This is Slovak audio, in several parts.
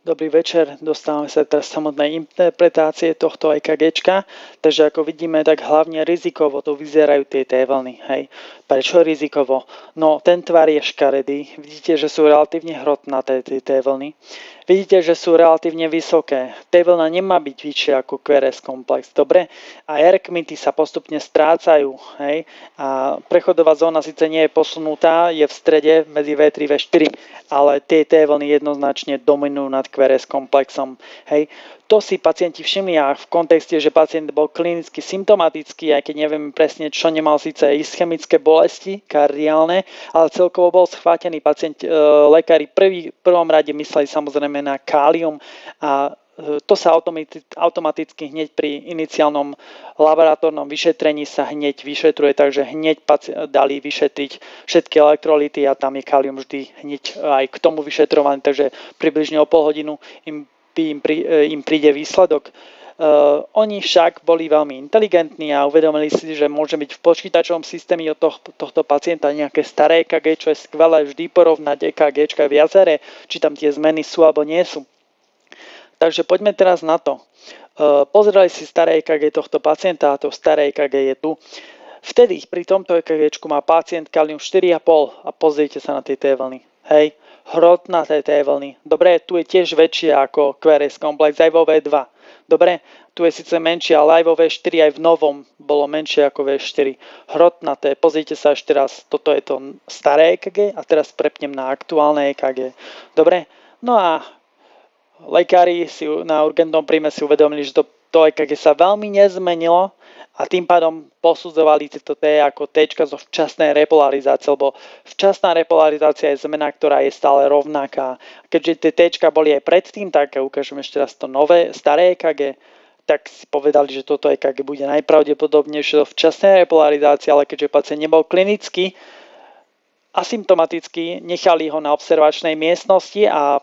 Dobrý večer, dostávame sa teraz samotnej interpretácie tohto EKGčka, takže ako vidíme, tak hlavne rizikovo tu vyzerajú tie T-vlny, hej. Prečo rizikovo? No, ten tvar je škaredý, vidíte, že sú relatívne hrotnaté tie T-vlny, vidíte, že sú relatívne vysoké, T-vlna nemá byť vyššia ako QRS komplex, dobre? A R-kmity sa postupne strácajú, hej, a prechodová zóna síce nie je posunutá, je v strede medzi V3 a V4, ale tie T-vlny jednoznačne dominujú nad QRS komplexom. Hej. To si pacienti všimli a v kontexte, že pacient bol klinicky symptomatický, aj keď neviem presne, čo nemal síce ischemické bolesti kardiálne, ale celkovo bol schvátený pacient. Lekári prvom rade mysleli samozrejme na kálium a to sa automaticky hneď pri iniciálnom laboratórnom vyšetrení sa hneď vyšetruje, takže hneď dali vyšetriť všetky elektrolyty a tam je kalium vždy hneď aj k tomu vyšetrovaný, takže približne o pol hodinu im príde výsledok. Oni však boli veľmi inteligentní a uvedomili si, že môže byť v počítačovom systéme od tohto pacienta nejaké staré EKG, čo je skvelé vždy porovnať EKGčka viaceré, či tam tie zmeny sú alebo nie sú. Takže poďme teraz na to. Pozerali si staré EKG tohto pacienta a to staré EKG je tu. Vtedy pri tomto EKGčku má pacient kalium 4,5 a pozrite sa na tie T-vlny. Hej, hrotnaté T-vlny. Dobre, tu je tiež väčšie ako QRS komplex aj vo V2. Dobre, tu je síce menšie, ale aj vo V4 aj v novom bolo menšie ako V4. Hrotnaté, pozrite sa ešte raz, toto je to staré EKG a teraz prepnem na aktuálne EKG. Dobre, no a lekári si na urgentnom príjme si uvedomili, že to EKG sa veľmi nezmenilo a tým pádom posudzovali tieto T ako T zo včasnej repolarizácie, lebo včasná repolarizácia je zmena, ktorá je stále rovnaká. Keďže tie T boli aj predtým, tak ukážem ešte raz to nové, staré EKG, tak si povedali, že toto EKG bude najpravdepodobnejšie do včasnej repolarizácie, ale keďže pacient nebol klinicky asymptomatický, nechali ho na observačnej miestnosti a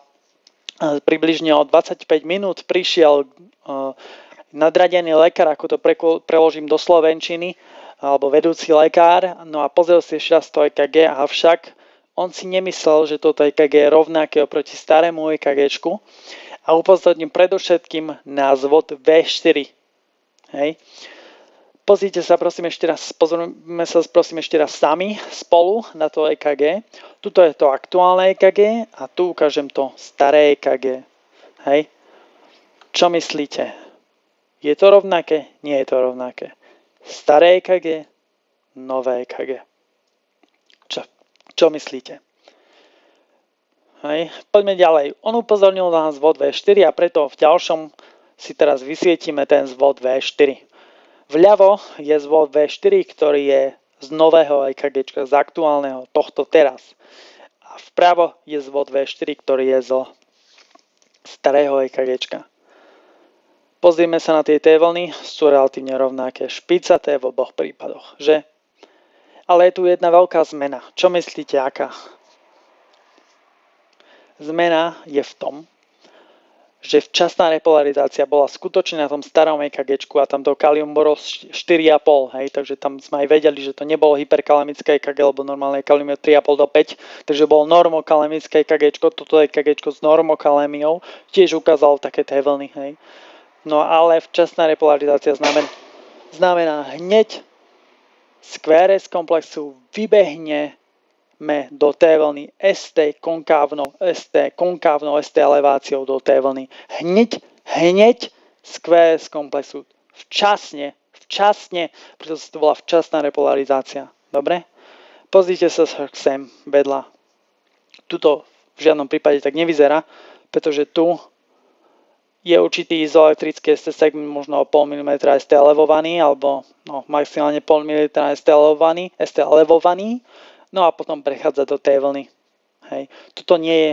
približne o 25 minút prišiel nadradený lekár, ako to preložím do slovenčiny, alebo vedúci lekár, no a pozrel si ešte raz to EKG, avšak on si nemyslel, že toto EKG je rovnaké oproti starému EKGčku a upozorním predovšetkým na zvod V4. Hej. Pozrite sa prosím ešte raz, pozrieme sa prosím ešte raz sami spolu na to EKG. Tuto je to aktuálne EKG a tu ukážem to staré EKG. Hej. Čo myslíte? Je to rovnaké? Nie je to rovnaké. Staré EKG, nové EKG. Čo myslíte? Hej. Poďme ďalej. On upozornil na zvod V4 a preto v ďalšom si teraz vysvietime ten zvod V4. Vľavo je zvod V4, ktorý je z nového EKG, z aktuálneho, tohto teraz. A vpravo je zvod V4, ktorý je zo starého EKG. Pozrieme sa na tie T-vlny, sú relatívne rovnaké, špicaté v oboch prípadoch, že? Ale je tu jedna veľká zmena. Čo myslíte, aká? Zmena je v tom, že včasná repolarizácia bola skutočne na tom starom EKGčku a tam to kalium bolo 4,5, hej, takže tam sme aj vedeli, že to nebolo hyperkalemické EKG, lebo normálne kalium je 3,5 do 5, takže bolo normokalemické EKGčko, toto EKGčko s normokalemiou tiež ukázalo také té vlny, hej. No ale včasná repolarizácia znamená hneď z QRS komplexu vybehneme do T vlny ST konkávnou ST eleváciou do T vlny. Hneď z QRS komplexu. Včasne, preto sa to volá včasná repolarizácia. Dobre? Pozrite sa sem vedľa. Tuto v žiadnom prípade tak nevyzerá, pretože tu je určitý izoelektrický ST segment možno o 0,5 mm ST elevovaný, alebo maximálne 0,5 mm ST elevovaný, no a potom prechádza do T vlny. Hej. Toto nie je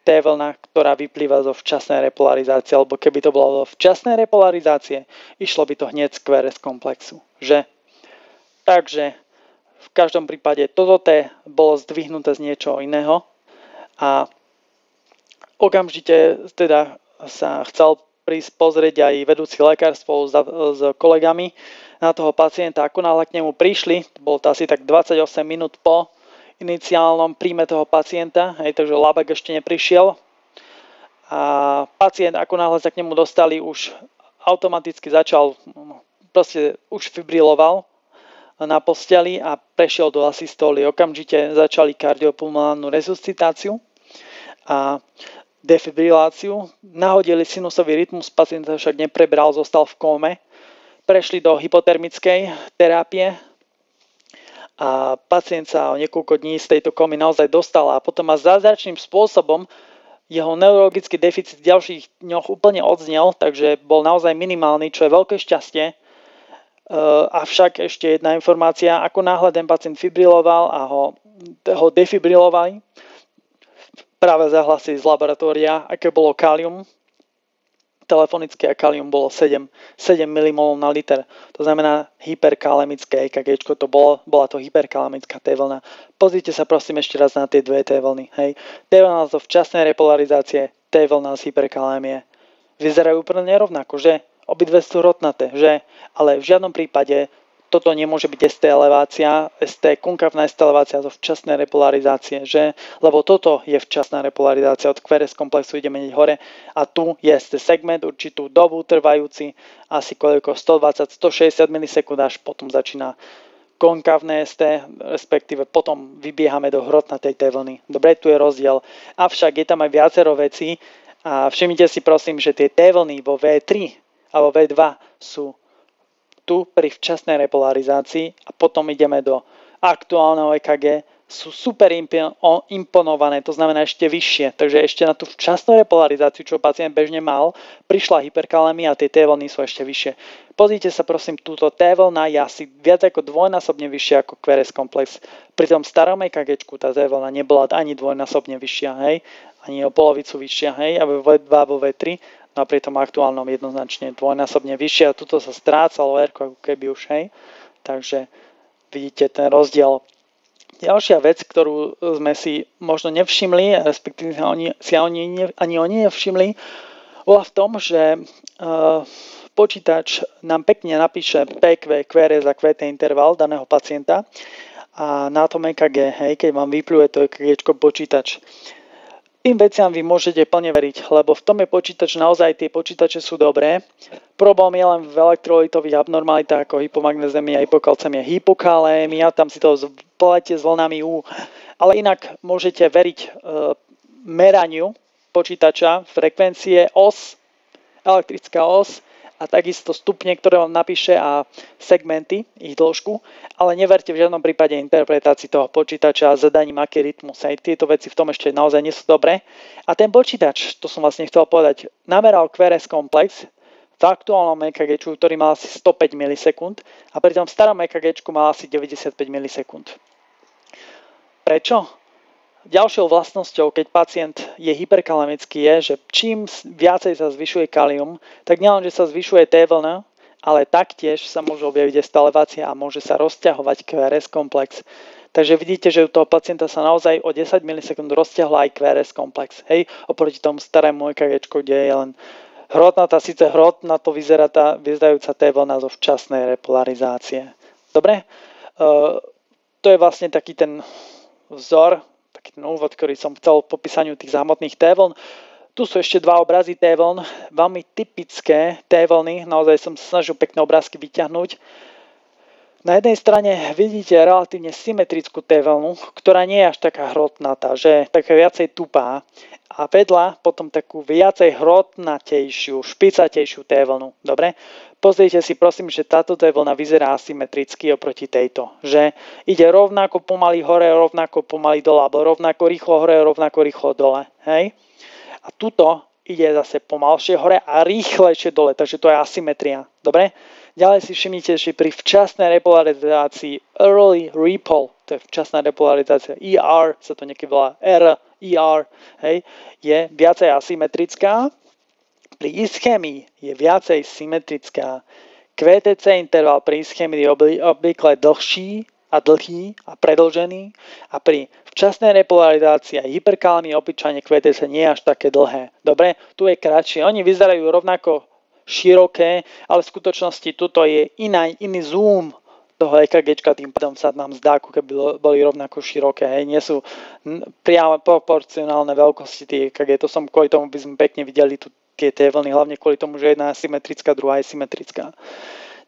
T vlna, ktorá vyplýva zo včasnej repolarizácie, alebo keby to bolo zo včasnej repolarizácie, išlo by to hneď z QRS komplexu. Že? Takže v každom prípade toto T bolo zdvihnuté z niečoho iného a okamžite teda sa chcel prísť pozrieť aj vedúci lekár spolu s kolegami na toho pacienta. Ako náhle k nemu prišli, bolo to asi tak 28 minút po iniciálnom príjme toho pacienta, hej, takže labak ešte neprišiel. a pacient, ako náhle sa k nemu dostali, už automaticky začal, proste už fibriloval na posteli a prešiel do asystóly. Okamžite začali kardiopulmonálnu resuscitáciu a defibriláciu. Nahodili sinusový rytmus, pacient sa však neprebral, zostal v kóme. Prešli do hypotermickej terapie a pacient sa o niekoľko dní z tejto kómy naozaj dostal a potom zázračným spôsobom jeho neurologický deficit v ďalších dňoch úplne odznel, takže bol naozaj minimálny, čo je veľké šťastie. Avšak ešte jedna informácia, ako náhle ten pacient fibriloval a ho defibrilovali, práve zahlasili z laboratória, aké bolo kalium. Telefonické kalium bolo 7 mmol na liter. To znamená hyperkalemické EKG, bola to hyperkalemická T vlna. Pozrite sa prosím ešte raz na tie dve T vlny. Hej. T vlna zo včasnej repolarizácie, T vlna z hyperkalémie. Vyzerajú úplne nerovnako, že? Obidve sú hrotnaté, že? Ale v žiadnom prípade toto nemôže byť ST elevácia, konkavná ST elevácia zo včasnej repolarizácie, že? Lebo toto je včasná repolarizácia, od QRS komplexu ideme hore a tu je ST segment určitú dobu trvajúci asi koľko 120-160 milisekúnd, až potom začína konkavné ST, respektíve potom vybiehame do hrotnatej T vlny. Dobre, tu je rozdiel. Avšak je tam aj viacero vecí a všimnite si prosím, že tie T vlny vo V3 alebo V2 sú tu pri včasnej repolarizácii a potom ideme do aktuálneho EKG, sú super imponované, to znamená ešte vyššie. Takže ešte na tú včasnú repolarizáciu, čo pacient bežne mal, prišla hyperkalémia a tie T vlny sú ešte vyššie. Pozrite sa prosím, túto T vlna je asi viac ako dvojnásobne vyššia ako QRS komplex. Pri tom starom EKG tá T vlna nebola ani dvojnásobne vyššia, hej, ani o polovicu vyššia, hej, alebo V2 alebo V3. No a pri tom aktuálnom jednoznačne dvojnásobne vyššie a tuto sa strácalo R ako keby už, hej. Takže vidíte ten rozdiel. Ďalšia vec, ktorú sme si možno nevšimli, respektíve ani oni nevšimli, bola v tom, že počítač nám pekne napíše PQ, QRS a QT interval daného pacienta a na tom EKG, hej, keď vám vypluje to EKG počítač. Tým veciam vy môžete plne veriť, lebo v tom je počítač, naozaj tie počítače sú dobré. Problém je len v elektrolitových abnormalitách ako hypomagnézemia, hypokalcémia, hypokalémia, tam si to spojete s vlnami U. Ale inak môžete veriť meraniu počítača, frekvencie, os, elektrická os a takisto stupne, ktoré vám napíše a segmenty, ich dĺžku, ale neverte v žiadnom prípade interpretácii toho počítača a zadaním aký rytmus. Aj tieto veci v tom ešte naozaj nie sú dobré. A ten počítač, to som vlastne chcel povedať, nameral QRS komplex v aktuálnom EKG, ktorý mal asi 105 milisekúnd a pri tom starom EKG mal asi 95 milisekúnd. Prečo? Ďalšou vlastnosťou, keď pacient je hyperkalemický, je, že čím viacej sa zvyšuje kalium, tak nielen, že sa zvyšuje T vlna, ale taktiež sa môže objaviť ST elevácia a môže sa rozťahovať QRS komplex. Takže vidíte, že u toho pacienta sa naozaj o 10 milisekúnd rozťahla aj QRS komplex. Hej, oproti tomu starému EKG, kde je len hrotnatá, síce hrotnato vyzerajúca T vlna zo včasnej repolarizácie. Dobre? To je vlastne taký ten vzor, taký ten úvod, ktorý som chcel v popísaniu tých zámotných T vln. Tu sú ešte dva obrazy T vln, veľmi typické T vlny, naozaj som sa snažil pekné obrázky vyťahnuť. Na jednej strane vidíte relatívne symetrickú T vlnu, ktorá nie je až taká hrotnatá, že taká viacej tupá. A vedľa potom takú viacej hrotnatejšiu, špicatejšiu T vlnu. Dobre? Pozrite si prosím, že táto T vlna vyzerá asymetricky oproti tejto. Že ide rovnako pomaly hore, rovnako pomaly dole, alebo rovnako rýchlo hore, rovnako rýchlo dole. Hej? A tuto ide zase pomalšie hore a rýchlejšie dole, takže to je asymetria. Dobre? Ďalej si všimnite, že pri včasnej repolarizácii early ripple, to je včasná repolarizácia, ER sa to niekedy volá ER, hej, je viacej asymetrická. Pri ischémii je viacej symetrická. QTC interval pri ischémii je obvykle dlhší a dlhý a predĺžený a pri včasnej repolarizácii a hyperkalémii obyčajne QTC nie je až také dlhé. Dobre, tu je kratšie. Oni vyzerajú rovnako široké, ale v skutočnosti tuto je iný zoom toho EKGčka, tým pádom sa nám zdá, ako keby boli rovnako široké. Hej. Nie sú priamo proporcionálne veľkosti tie EKG. To som kvôli tomu, by sme pekne videli tie vlny, hlavne kvôli tomu, že jedna je symetrická, druhá je symetrická.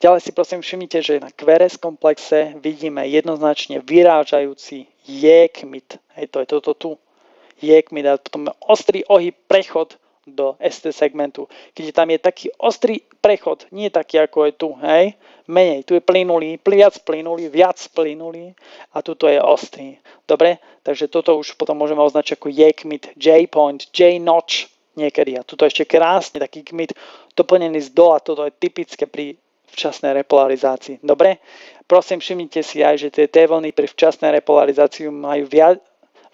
Ďalej si prosím všimnite, že na QRS komplexe vidíme jednoznačne vyrážajúci jekmit. Hej, to je toto tu. Jekmit a potom ostrý ohyb, prechod do ST segmentu. Keď tam je taký ostrý prechod, nie taký ako je tu, hej, menej, tu je plynulý, viac plynulý a tuto je ostrý. Dobre, takže toto už potom môžeme označiť ako jekmit, J-point, J-notch niekedy. A tuto ešte krásne taký kmit doplnený z dola, toto je typické pri včasnej repolarizácii. Dobre, prosím všimnite si aj, že tie T-vlny pri včasnej repolarizácii majú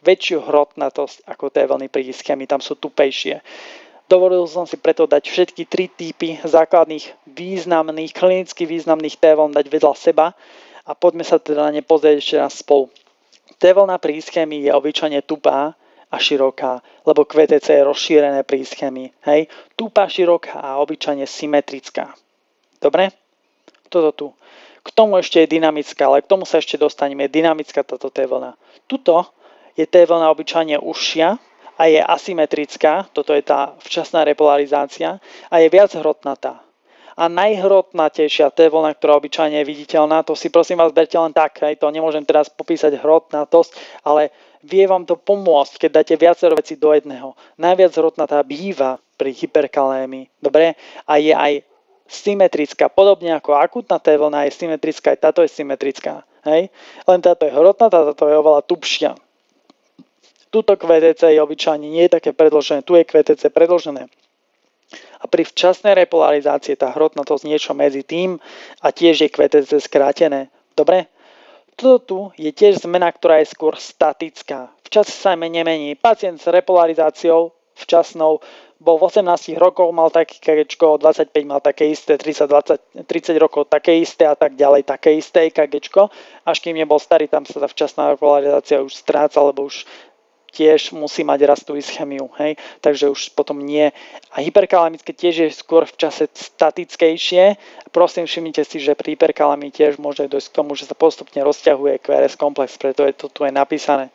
väčšiu hrotnatosť ako T-vlny pri ischémii, tam sú tupejšie. Dovolil som si preto dať všetky 3 typy základných významných, klinicky významných T-vln dať vedľa seba a poďme sa teda na ne pozrieť ešte raz spolu. T-vlna pri ischémii je obyčajne tupá a široká, lebo QTC je rozšírené pri ischémii. Hej? Tupá, široká a obyčajne symetrická. Dobre? Toto tu. K tomu ešte je dynamická, ale k tomu sa ešte dostaneme. Je dynamická táto T-vlna. Tuto je T-vlna obyčajne užšia a je asymetrická, toto je tá včasná repolarizácia, a je viac hrotnatá. A najhrotnatejšia T-vlna, ktorá obyčajne je viditeľná, to si prosím vás berte len tak, to nemôžem teraz popísať hrotnatosť, ale vie vám to pomôcť, keď dáte viacero vecí do jedného. Najviac hrotnatá býva pri hyperkalémii, dobre? A je aj symetrická, podobne ako akútna T-vlna je symetrická, aj táto je symetrická. Hej? Len táto je hrotnatá, táto je oveľa tupšia. Tuto QTC je obyčajne nie je také predĺžené, tu je QTC predĺžené. A pri včasnej repolarizácii je tá hrotnatosť niečo medzi tým a tiež je QTC skrátené. Dobre? Toto tu je tiež zmena, ktorá je skôr statická. V čase sa nemení. Pacient s repolarizáciou včasnou bol v 18 rokoch, mal také EKGčko, 25 mal také isté, 30 rokov také isté a tak ďalej, také isté EKGčko. Až kým nebol starý, tam sa tá včasná repolarizácia už stráca, lebo už tiež musí mať rastú ischémiu, hej, takže už potom nie. A hyperkalamické tiež je skôr v čase statickejšie. Prosím, všimnite si, že pri hyperkalamii tiež môže dojsť k tomu, že sa postupne rozťahuje QRS komplex, preto je to tu je napísané.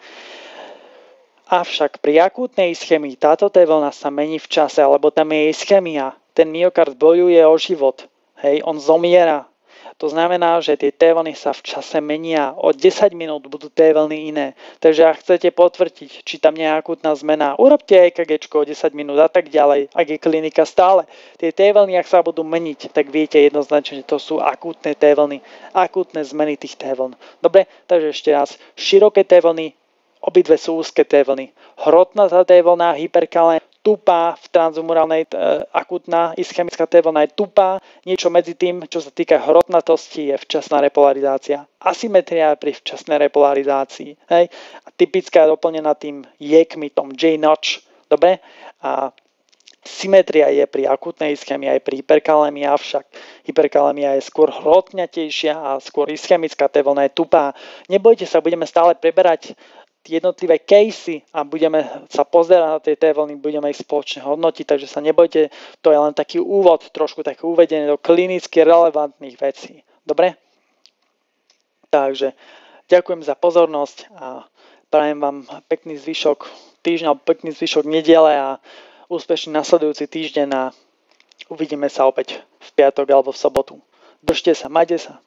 Avšak pri akútnej ischémii táto T-vlna sa mení v čase, alebo tam je ischémia. Ten myokard bojuje o život, hej, on zomiera. To znamená, že tie T-vlny sa v čase menia. O 10 minút budú T-vlny iné. Takže ak chcete potvrdiť, či tam nie je akútna zmena, urobte EKGčko o 10 minút a tak ďalej. Ak je klinika stále. Tie T-vlny, ak sa budú meniť, tak viete jednoznačne, že to sú akútne T-vlny. Akútne zmeny tých T-vln. Dobre, takže ešte raz. Široké T-vlny, obidve sú úzke T-vlny. Hrotnatá T-vlna, hyperkalén, tupá, v transhumorálnej akútna ischemická T-vlna je tupá, niečo medzi tým, čo sa týka hrotnatosti, je včasná repolarizácia. Asymetria pri včasnej repolarizácii. Hej? A typická je doplnená tým jekmitom J-notch. Dobre? A symetria je pri akútnej ischémii aj pri hyperkalémii, avšak hyperkalémia je skôr hrotnatejšia a skôr ischemická T-vlna je tupá. Nebojte sa, budeme stále preberať jednotlivé casey a budeme sa pozerať na tie T-vlny, budeme ich spoločne hodnotiť, takže sa nebojte, to je len taký úvod, trošku také uvedenie do klinicky relevantných vecí. Dobre? Takže ďakujem za pozornosť a prajem vám pekný zvyšok týždňa, pekný zvyšok nedele a úspešný nasledujúci týždeň a uvidíme sa opäť v piatok alebo v sobotu. Držte sa, majte sa.